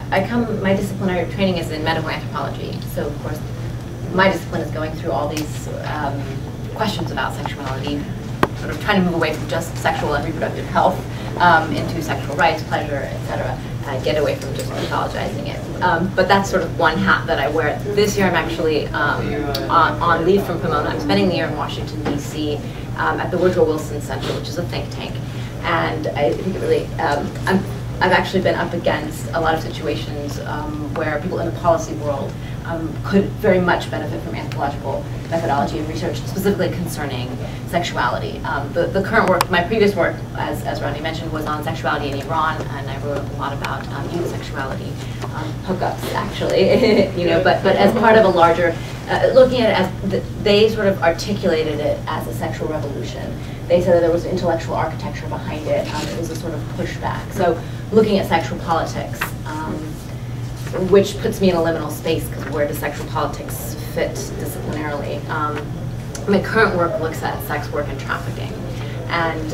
my disciplinary training is in medical anthropology, so of course my discipline is going through all these questions about sexuality, sort of trying to move away from just sexual and reproductive health into sexual rights, pleasure, etc. Get away from just pathologizing it. But that's sort of one hat that I wear. This year I'm actually on leave from Pomona. I'm spending the year in Washington, D.C. At the Woodrow Wilson Center, which is a think tank. And I think it really, I've actually been up against a lot of situations where people in the policy world could very much benefit from anthropological methodology and research, specifically concerning sexuality. The current work, my previous work, as Rodney mentioned, was on sexuality in Iran, and I wrote a lot about youth sexuality, hookups actually, but as part of a larger, looking at it as, they sort of articulated it as a sexual revolution. They said that there was intellectual architecture behind it. It was a sort of pushback. So looking at sexual politics, which puts me in a liminal space, because where does sexual politics fit disciplinarily? My current work looks at sex work and trafficking, and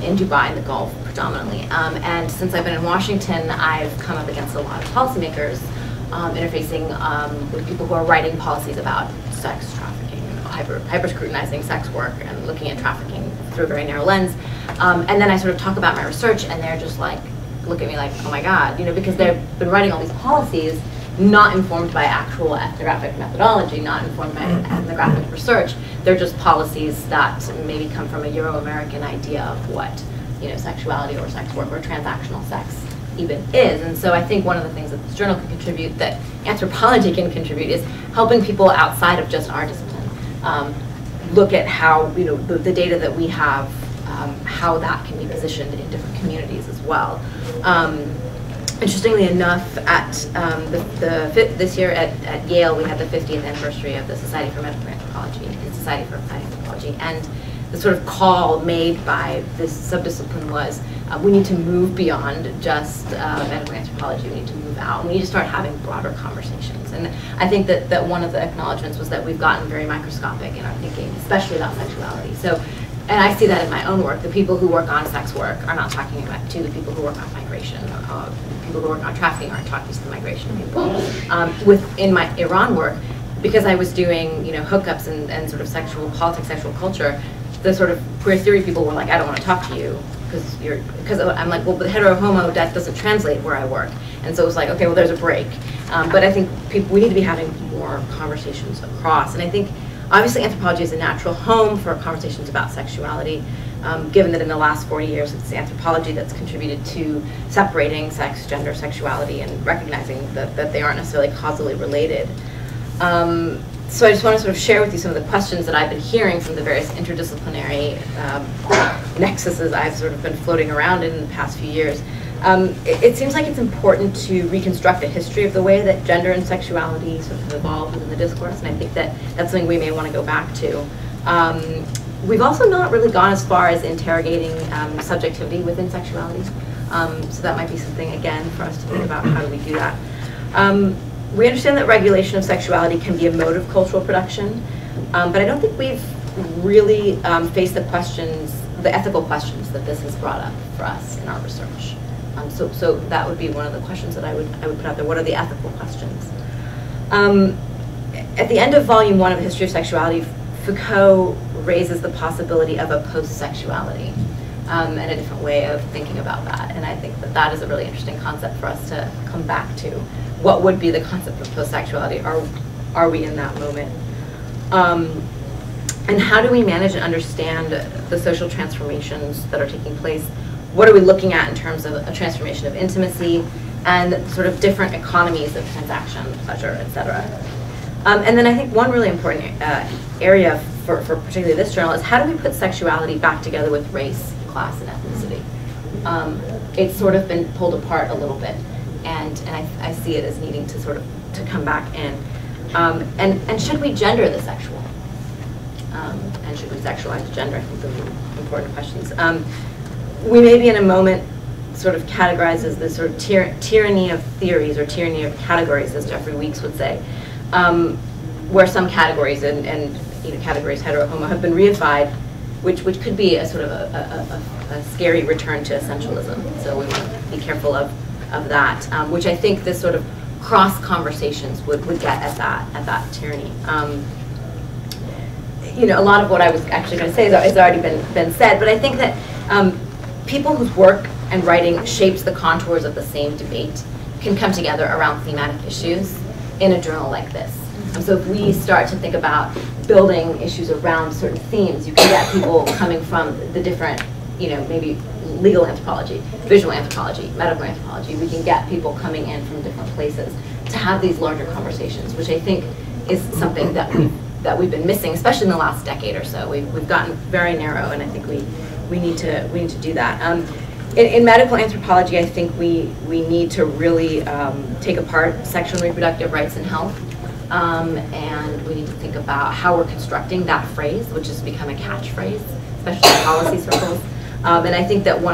in Dubai, in the Gulf predominantly. And since I've been in Washington, I've come up against a lot of policymakers interfacing with people who are writing policies about sex trafficking, hyper-scrutinizing sex work and looking at trafficking through a very narrow lens. And then I sort of talk about my research, and they're just like, look at me like, oh my God, because they've been writing all these policies not informed by actual ethnographic methodology, not informed by ethnographic research. They're just policies that maybe come from a Euro-American idea of what, sexuality or sex work or transactional sex even is. And so I think one of the things that this journal can contribute, that anthropology can contribute, is helping people outside of just our discipline look at how, the data that we have, how that can be positioned in different communities as well. Interestingly enough, at this year at Yale, we had the 50th anniversary of the Society for Medical Anthropology, the Society for Applied Anthropology, and the sort of call made by this subdiscipline was, we need to move beyond just medical anthropology. We need to move out. We need to start having broader conversations. And I think that one of the acknowledgements was that we've gotten very microscopic in our thinking, especially about sexuality. So, and I see that in my own work. The people who work on sex work are not talking to the people who work on migration. People who work on trafficking aren't talking to the migration people. In my Iran work, because I was doing hookups and sort of sexual politics, sexual culture, the sort of queer theory people were like, I don't want to talk to you because I'm like, well, but hetero homo, that doesn't translate where I work. And so it was like, okay, well, there's a break. But I think we need to be having more conversations across. And I think obviously anthropology is a natural home for conversations about sexuality, given that in the last 40 years it's anthropology that's contributed to separating sex, gender, sexuality, and recognizing that they aren't necessarily causally related. So I just want to sort of share with you some of the questions that I've been hearing from the various interdisciplinary nexuses I've sort of been floating around in the past few years. It seems like it's important to reconstruct a history of the way that gender and sexuality sort of have evolved within the discourse, and I think that that's something we may want to go back to. We've also not really gone as far as interrogating subjectivity within sexuality, so that might be something, again, for us to think about. How do we do that? We understand that regulation of sexuality can be a mode of cultural production, but I don't think we've really faced the ethical questions that this has brought up for us in our research. So that would be one of the questions that I would put out there. What are the ethical questions? At the end of volume 1 of the History of Sexuality, Foucault raises the possibility of a post-sexuality and a different way of thinking about that. And I think that that is a really interesting concept for us to come back to. What would be the concept of post-sexuality? Are we in that moment? And how do we manage and understand the social transformations that are taking place? What are we looking at in terms of a transformation of intimacy and sort of different economies of transaction, pleasure, etc.? And then I think one really important area for particularly this journal is how do we put sexuality back together with race, class, and ethnicity? It's sort of been pulled apart a little bit, and I see it as needing to sort of to come back in. And should we gender the sexual? And should we sexualize gender? I think those are important questions. We may be in a moment sort of categorized as this sort of tyranny of theories or tyranny of categories, as Jeffrey Weeks would say, where some categories and categories hetero homo have been reified, which could be a sort of a scary return to essentialism. So we want to be careful of of that, which I think this sort of cross conversations would get at that tyranny. You know, a lot of what I was actually going to say has already been said, but I think that people whose work and writing shapes the contours of the same debate can come together around thematic issues in a journal like this. So if we start to think about building issues around certain themes, you can get people coming from the different, you know, maybe legal anthropology, visual anthropology, medical anthropology. We can get people coming in from different places to have these larger conversations, which I think is something that we've been missing, especially in the last decade or so. We've gotten very narrow, and I think we need to do that. In medical anthropology, I think we need to really take apart sexual and reproductive rights and health, and we need to think about how we're constructing that phrase, which has become a catchphrase, especially in policy circles. And I think that one